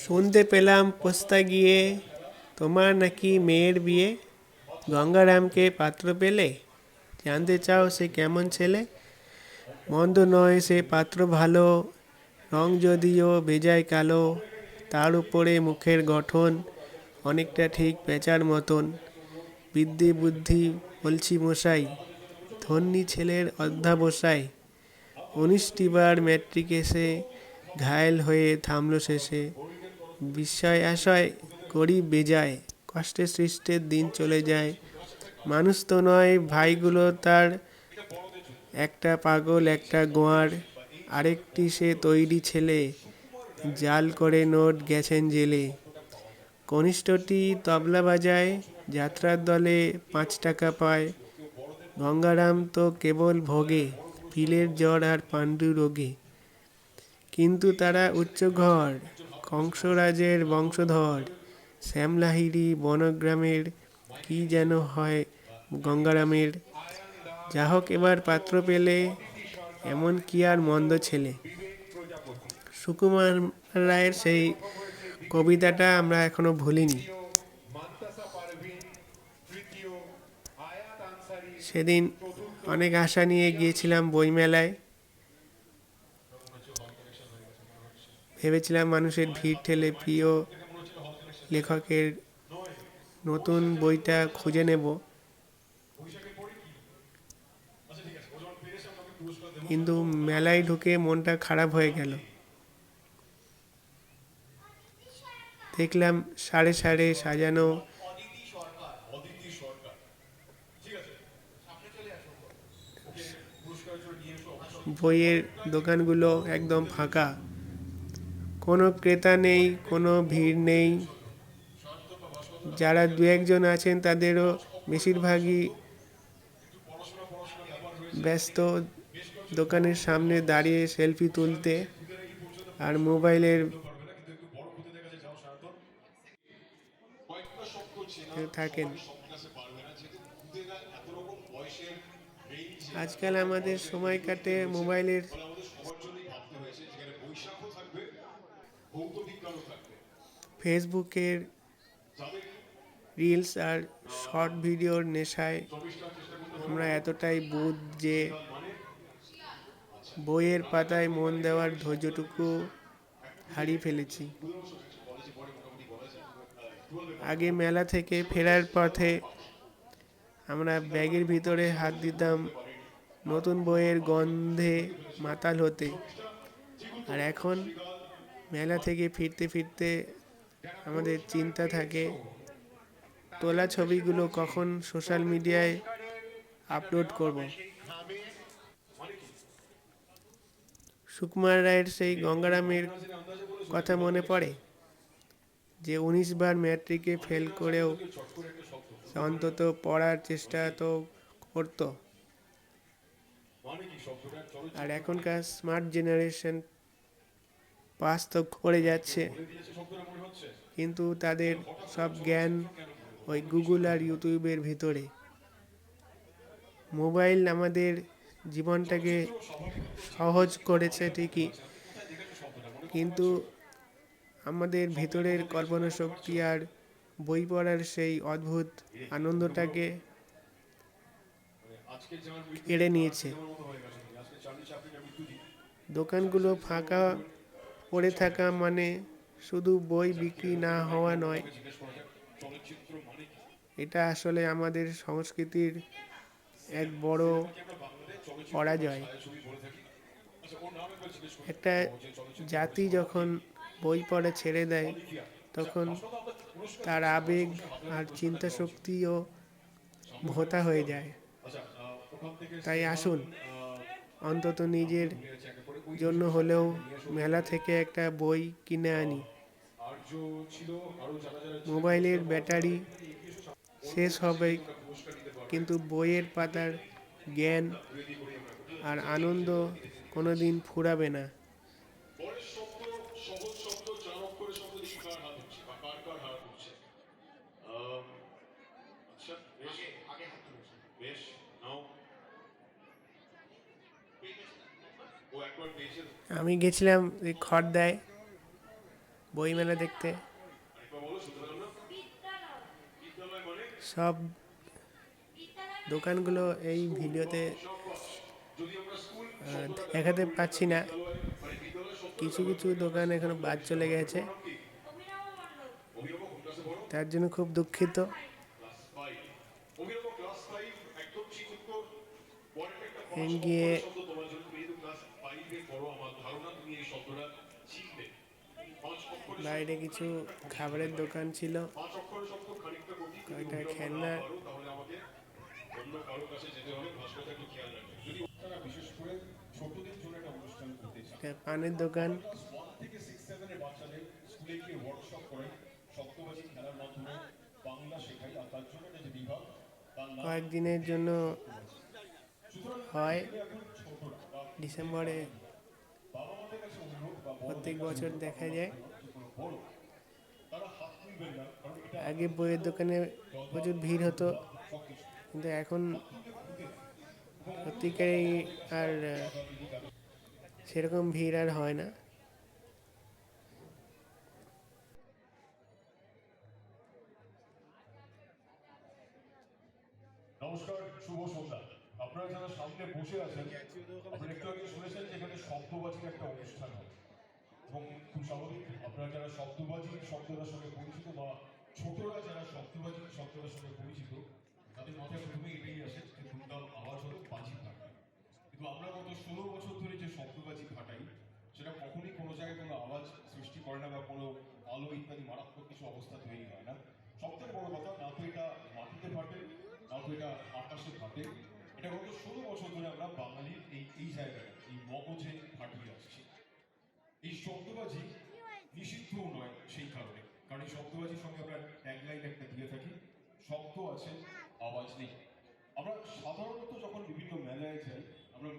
শুনতে পেলাম পোস্তা গিয়ে তোমার নাকি মেয়ের বিয়ে। গঙ্গারামকে পাত্র পেলে? জানতে চাও সে কেমন ছেলে? মন্দ নয় সে পাত্র ভালো, রং যদিও বেজায় কালো, তার উপরে মুখের গঠন অনেকটা ঠিক পেঁচার মতন। বিদ্যে বুদ্ধি বলছি মশাই, ধন্যী ছেলের অধ্যাবসায়। 19টি বার ম্যাট্রিক এসে ঘায়েল হয়ে থামল শেষে। বিস্ময় আশয় গরিব বেজায়, কষ্টে সৃষ্টের দিন চলে যায়। মানুষ তো নয় ভাইগুলো তার, একটা পাগল একটা গোয়ার, আরেকটি সে তৈরি ছেলে, জাল করে নোট গেছেন জেলে। কনিষ্ঠটি তবলা বাজায়, যাত্রার দলে 5 টাকা পায়। গঙ্গারাম তো কেবল ভোগে পিলের জ্বর আর পাণ্ডু রোগে। কিন্তু তারা উচ্চ ঘর, কংসরাজের বংশধর। শ্যামলাহিড়ি বনগ্রামের, কি যেন হয় গঙ্গারামের। যাহোক এবার পাত্র পেলে, এমন কি আর মন্দ ছেলে। সুকুমার রায়ের সেই কবিতাটা আমরা এখনো ভুলিনি। সেদিন অনেক আশা নিয়ে গিয়েছিলাম বইমেলায়। ভেবেছিলাম মানুষের ভিড় ঠেলে প্রিয় লেখকের নতুন বইটা খুঁজে নেব, কিন্তু মেলায় ঢুকে মনটা খারাপ হয়ে গেল। দেখলাম সাড়ে সাড়ে সাজানো বইয়ের দোকানগুলো একদম ফাঁকা, কোনো ক্রেতা নেই, কোনো ভিড় নেই। যারা দু একজন আছেন তাদেরও বেশিরভাগই ব্যস্ত দোকানের সামনে দাঁড়িয়ে সেলফি তুলতে আর মোবাইলের থাকেন। আজকাল আমাদের সময় কাটে মোবাইলের ফেসবুকের রিলস আর শর্ট ভিডিওর নেশায় আমরা এতটাই বুঁদ যে বইয়ের পাতায় মন দেওয়ার ধৈর্যটুকু হারিয়ে ফেলেছি। আগে মেলা থেকে ফেরার পথে আমরা ব্যাগের ভিতরে হাত দিতাম নতুন বইয়ের গন্ধে মাতাল হতে, আর এখন মেলা থেকে ফিরতে ফিরতে আমাদের চিন্তা থাকে তোলা ছবিগুলো কখন সোশ্যাল মিডিয়ায় আপলোড করব। সুকুমার রায়ের সেই গঙ্গারামের কথা মনে পড়ে, যে 19 বার ম্যাট্রিকে ফেল করেও অন্তত পড়ার চেষ্টা তো করতো। আর এখনকার স্মার্ট জেনারেশন পাস তো করে যাচ্ছে, কিন্তু তাদের সব জ্ঞান ওই গুগল আর ইউটিউবের ভিতরে। মোবাইল আমাদের জীবনটাকে সহজ করেছে ঠিকই, কিন্তু আমাদের ভিতরের কল্পনা শক্তি আর বই পড়ার সেই অদ্ভুত আনন্দটাকে কেড়ে নিয়েছে। দোকানগুলো ফাঁকা পড়ে থাকা মানে শুধু বই বিক্রি না হওয়া নয়, এটা আসলে আমাদের সংস্কৃতির এক বড় পরাজয়। একটা জাতি যখন বই পড়া ছেড়ে দেয়, তখন তার আবেগ আর চিন্তা শক্তিও ভোঁতা হয়ে যায়। তাই আসুন অন্তত নিজের জন্য হলেও মেলা থেকে একটা বই কিনে আনি। মোবাইলের ব্যাটারি শেষ হবে, কিন্তু বইয়ের পাতার জ্ঞান আর আনন্দ কোনোদিন ফুরাবে না। আমি গেছিলাম এই খড়দায় বইমেলা দেখতে। সব দোকানগুলো এই ভিডিওতে দেখাতে পাচ্ছি না, কিছু কিছু দোকান এখনো বাদ চলে গেছে, তার জন্য খুব দুঃখিত। গিয়ে বাইরে কিছু খাবারের দোকান ছিল, কয়েকটা খেলনা, পানের দোকান। কয়েকদিনের জন্য হয় ডিসেম্বরে, প্রত্যেক বছর দেখা যায়। আগে বইয়ের দোকানে প্রচুর ভিড় হতো, কিন্তু এখন সত্যিকারই আর সেরকম ভিড় আর হয় না। নমস্কার, শুভ সন্ধ্যা। আপনারা যারা সামনে বসে আছেন, আপনারা একটু আগে শুনেছেন যে এখানে শব্দবাজির একটা অনুষ্ঠান হয়, এবং খুব স্বাভাবিক আপনারা যারা শব্দবাজি শব্দটার সঙ্গে পরিচিত বা ছোটরা যারা শব্দবাজি শব্দটার সঙ্গে পরিচিত, তাদের মাথায় প্রথমে এটাই আসে যে দুর্দাম আওয়াজ হলো বাজি ফাটা। কিন্তু আমরা গত 16 বছর ধরে যে শব্দবাজি ফাটাই, সেটা কখনই কোনো জায়গায় কোনো আওয়াজ সৃষ্টি করে না বা কোনো আলো ইত্যাদি মারাত্মক কিছু অবস্থা তৈরি হয় না। সবথেকে বড় কথা, না তো এটা মাটিতে ফাটে, না তো এটা আকাশে ফাটে। এটা গত 16 বছর ধরে আমরা বাঙালির এই জায়গায় এই মগজে ফাটিয়ে আসছি। এই শব্দবাজি নিষিদ্ধও নয় সেই কারণে, কারণ এই শব্দবাজির সঙ্গে আমরা ট্যাগলাইন একটা দিয়ে থাকি, শব্দ আছে আওয়াজ নেই। আমরা সাধারণত যখন বিভিন্ন মেলায় যাই, আমরা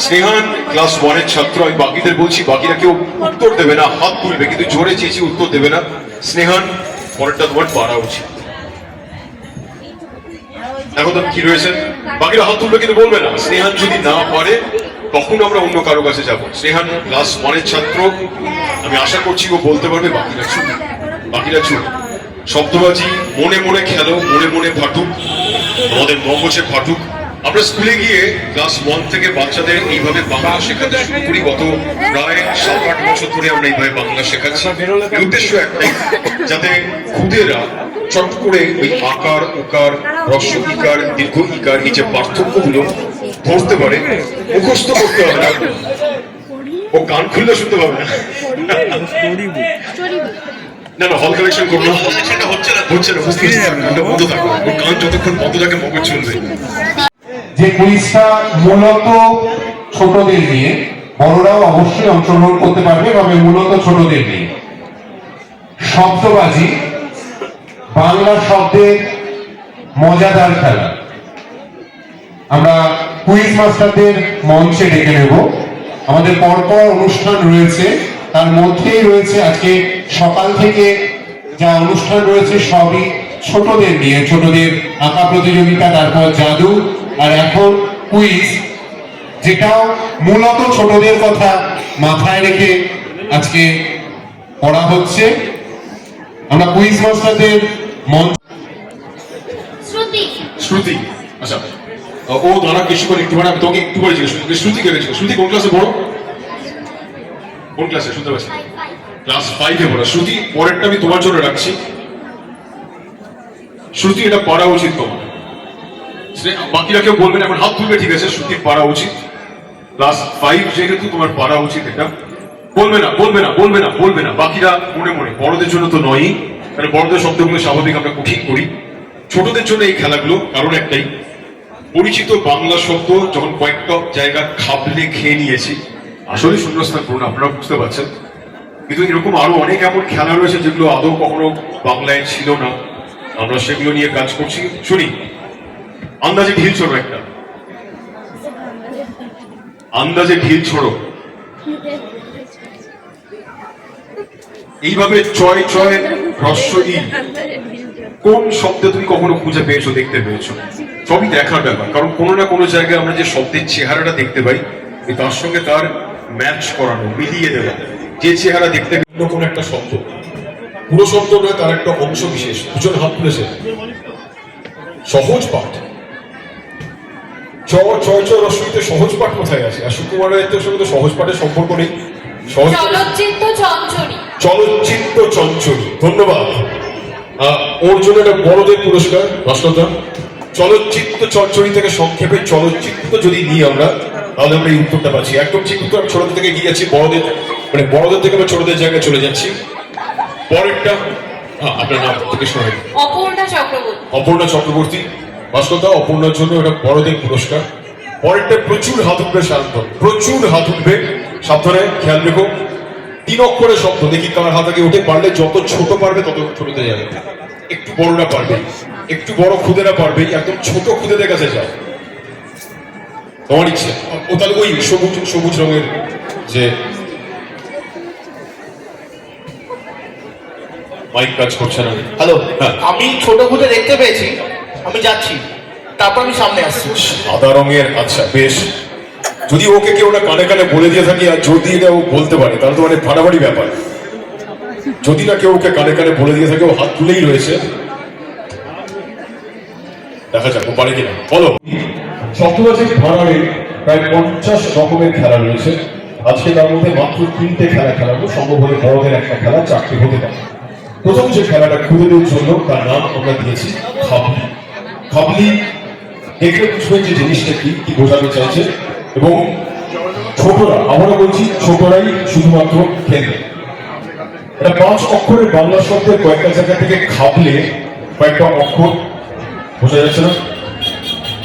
স্নেহান ক্লাস 1-এর ছাত্র। আমি বাকিদের বলছি, বাকিরা কেউ উত্তর দেবে না, হাত তুলবে, কিন্তু জোরে চেঁচিয়ে উত্তর দেবে না। স্নেহান, পরেরটা তোমার পারা উচিত। এখন তো কি রয়েছে, বাকিরা হাত তুলবে কিন্তু বলবে না। স্নেহান যদি না পারে তখন আমরা অন্য কারো কাছে যাবো। স্নেহান ক্লাস 1-এর ছাত্র, আমি আশা করছি ও বলতে পারবে। বাকিরা চুপ, বাকিরা চুপ। শব্দবাজি মনে মনে খেলো, মনে মনে ফাটুক, আমাদের মগজে ফাটুক। আমরা স্কুলে গিয়ে ক্লাস 1 থেকে বাচ্চাদের এইভাবে বাংলা শেখাতে শুরু করি। গত প্রায় 7-8 বছর ধরে আমরা এইভাবে বাংলা শেখাচ্ছি। উদ্দেশ্য একটাই, যাতে খুদেরা চট করে ওই আকার ওকার হ্রস্ব ইকার দীর্ঘ ইকার এই যে পার্থক্যগুলো ধরতে পারে। মুখস্থ করতে হবে না, ও কান খুললে শুনতে পাবে না। না না, হল কালেকশন করবো না, হচ্ছে না বুঝতে বন্ধ থাকবে। ওর কান যতক্ষণ বন্ধ থাকে মগজ চলবে। যে কুইজটা মূলত ছোটদের নিয়ে, বড়রাও অবশ্যই অংশগ্রহণ করতে পারবে, তবে মূলত ছোটদের নিয়ে। শব্দবাজি, বাংলা শব্দের মজাদার খেলা। আমরা কুইজ মাস্টারদের মঞ্চে ডেকে নেব। আমাদের পরপর অনুষ্ঠান রয়েছে, তার মধ্যেই রয়েছে আজকে সকাল থেকে যা অনুষ্ঠান রয়েছে সবই ছোটদের নিয়ে। ছোটদের আঁকা প্রতিযোগিতা, তারপর জাদু, আর এখন কুইজ, যেটাও মূলত ছোটদের কথা মাথায় রেখে আজকে পড়া হচ্ছে। আমরা কুইজ মাস্টারদের মঞ্চ। শ্রুতি, আচ্ছা ও দাঁড়া কিছুক্ষণ একটু, মানে আমি তোকে একটু করে জিজ্ঞেস করি, শ্রুতি কে গেছিল? শ্রুতি কোন ক্লাসে পড়ো? কোন ক্লাসে শুনতে পাচ্ছি? ক্লাস 5-এ পড়ো। শ্রুতি, পরেরটা আমি তোমার জন্য রাখছি। শ্রুতি, এটা পড়া উচিত তোমার। বাকিরা কেউ বলবে না, এখন হাত তুলবে, ঠিক আছে? শ্রুতি পারা উচিত, ক্লাস 5 যেহেতু তোমার পারা উচিত। এটা বলবে না, বলবে না, বলবে না, বলবে না। বাকিরা মনে মনে, বড়দের জন্য তো নয়ই, কারণ বড়দের শব্দগুলো স্বাভাবিক আমরা কঠিন করি। ছোটদের জন্য এই খেলাগুলো, কারণ একটাই, পরিচিত বাংলা শব্দ যখন কয়েকটা জায়গা খাবলে খেয়ে নিয়েছি, আসলে শূন্যস্থান পূরণ, আপনারা বুঝতে পারছেন। কিন্তু এরকম আরো অনেক এমন খেলা রয়েছে যেগুলো আদৌ কখনো বাংলায় ছিল না, আমরা সেগুলো নিয়ে কাজ করছি। শুনি, আন্দাজে ঢিল চলো একটা। আন্দাজে ঢিল ছোড়ো, এইভাবে চয় চয় হ্রস্ব ই কোন শব্দে তুমি কখনো খুঁজে পেয়েছো, দেখতে পেয়েছো? সবই দেখার ব্যাপার, কারণ কোনো না কোনো জায়গায় আমরা যে শব্দের চেহারাটা দেখতে পাই তার সঙ্গে তার ম্যাচ করানো, মিলিয়ে দেওয়া। যে চেহারা দেখতে অন্য কোনো একটা শব্দ, পুরো শব্দ নয়, তার একটা অংশ বিশেষ। দুজন হাত তুলেছে, সহজ পাঠ। চয় চয় রশ্মিতে সহজ পাঠ কোথায় আছে? আর সুকুমারের সঙ্গে তো সহজ পাঠের সম্পর্ক নেই। চলচ্চিত্র চঞ্চরী। চলচ্চিত্র চঞ্চরী, ধন্যবাদ। ওর জন্য একটা বড়দের পুরস্কার ভাস্করদা। চলচ্চিত্র চঞ্চরী থেকে সংক্ষেপে চলচ্চিত্র যদি নিই আমরা, তাহলে আমরা এই উত্তরটা পাচ্ছি। একদম ঠিক উত্তর। আমি ছোটদের থেকে গিয়ে যাচ্ছি বড়দের, মানে বড়দের থেকে আমরা ছোটদের জায়গায় চলে যাচ্ছি। পরেরটা, আপনার নাম থেকে শোনাই। অপর্ণা চক্রবর্তী। অপর্ণা চক্রবর্তী, ভাস্করদা, অপর্ণার জন্য এটা বড়দের পুরস্কার। পরেরটা প্রচুর হাত উঠবে, শান্ত, প্রচুর হাত উঠবে, সাবধানে, খেয়াল রেখো। 3 অক্ষরের শব্দ, দেখি কার হাত আগে উঠে। পারলে যত ছোট পারবে তত ছোটতে যাবে, একটু বড়রা পারবে, একটু বড় খুদেরা পারবে, একদম ছোট খুদেদের কাছে যাও, তোমার ইচ্ছে। ও তাহলে ওই সবুজ সবুজ রঙের যে মাইক কাজ করছে না। হ্যালো, হ্যাঁ। আমি ছোট খুঁজে দেখতে পেয়েছি, আমি যাচ্ছি, তারপর আমি সামনে আসছি। সাদা রঙের, আচ্ছা বেশ। যদি ওকে কেউ না কানে কানে বলে দিয়ে থাকি, আর যদি এটা ও বলতে পারে, তাহলে তো মানে ফাটাফাটি ব্যাপার। যদি না কেউ ওকে কানে কানে বলে দিয়ে থাকে, ও হাত তুলেই রয়েছে, দেখা যাক ও পারে কিনা। বলো। সপ্তবার্ষিক ভাড়ারে প্রায় 50 রকমের খেলা রয়েছে। আজকে তার মধ্যে মাত্র 3টে খেলা খেলাবো। সম্ভব হলে বড়দের একটা খেলা 4টে হতে পারে। প্রথম যে খেলাটা খুদেদের জন্য, তার নাম আমরা দিয়েছি খাবলি। খাবলি দেখলে বুঝবেন যে জিনিসটা কি কি বোঝাতে চাইছে। এবং ছোটরা, আমরা বলছি ছোটরাই শুধুমাত্র খেলবে। এটা 5 অক্ষরের বাংলা শব্দের কয়েকটা জায়গা থেকে খাবলে কয়েকটা অক্ষর, বোঝা যাচ্ছে না?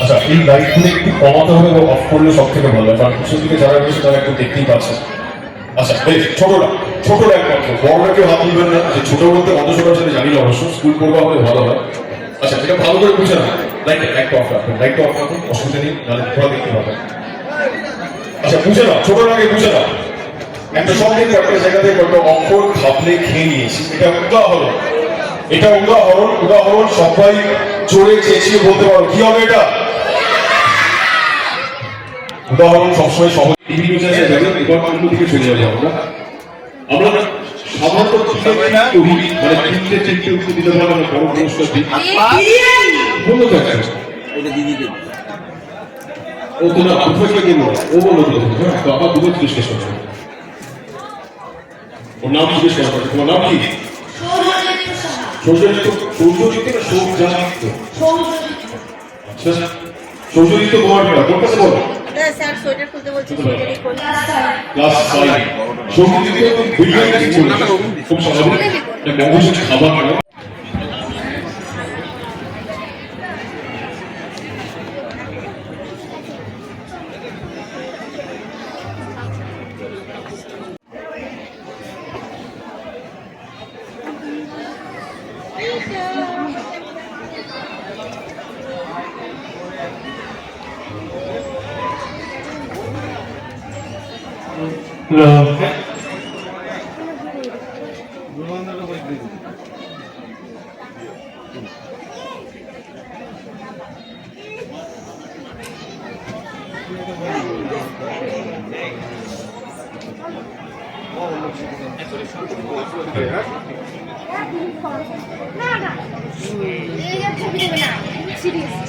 আচ্ছা, এই লাইটগুলো একটু কমাতে হবে বা অফ করলে সব থেকে ভালো হয়, কারণ সেদিকে যারা রয়েছে তারা একটু দেখতেই পাচ্ছে। আচ্ছা বেশ, ছোটরা একমাত্র, বড়রা কেউ হাত তুলবেন না। যে ছোট বলতে অত ছোট সাথে জানি না, অবশ্য স্কুল পড়বা হলে ভালো হয়। আচ্ছা, এটা ভালো করে বুঝে না, লাইটটা অফ রাখবেন, লাইটটা অফ রাখুন, অসুবিধা নেই, নাহলে ঘোরা দেখতে পাবেন। আচ্ছা, বুঝে না, ছোটরা আগে বুঝে না। একটা সঙ্গে কয়েকটা জায়গাতে কয়েকটা অক্ষর খাবলে খেয়ে নিয়েছি। এটা উদাহরণ, এটা উদাহরণ। সবাই জোরে চেঁচিয়ে বলতে পারো, কি হবে এটা? উদাহরণ সবসময় সহজ। বিভিন্ন জায়গায় যাবে, এবার মানুষের দিকে চলে যাবে। আমরা সাধারণত মানে 3টে উত্তর দিতে পারবো না, বড় পুরস্কার দিই। বললো তো একটা, ও তো না প্রফেসর গেল, ও বললো হ্যাঁ, তো আবার দুটো জিজ্ঞেস করছে। ওর নাম জিজ্ঞেস করা, তোমার নাম কি? সৌর্যজিৎ না সৌর্যাজিৎ? আচ্ছা, সৌর্যজিৎ তোমার কোন কাছে বলো? স্যার সোয়েটার খুলতে বলছি, ক্লাস 5। সৌর্যজিৎ বিরিয়ানি ছিল, খুব স্বাভাবিক, এটা মঙ্গলসূত্র খাবার না। না না এই ছবি দেবে না, সিরিয়াস।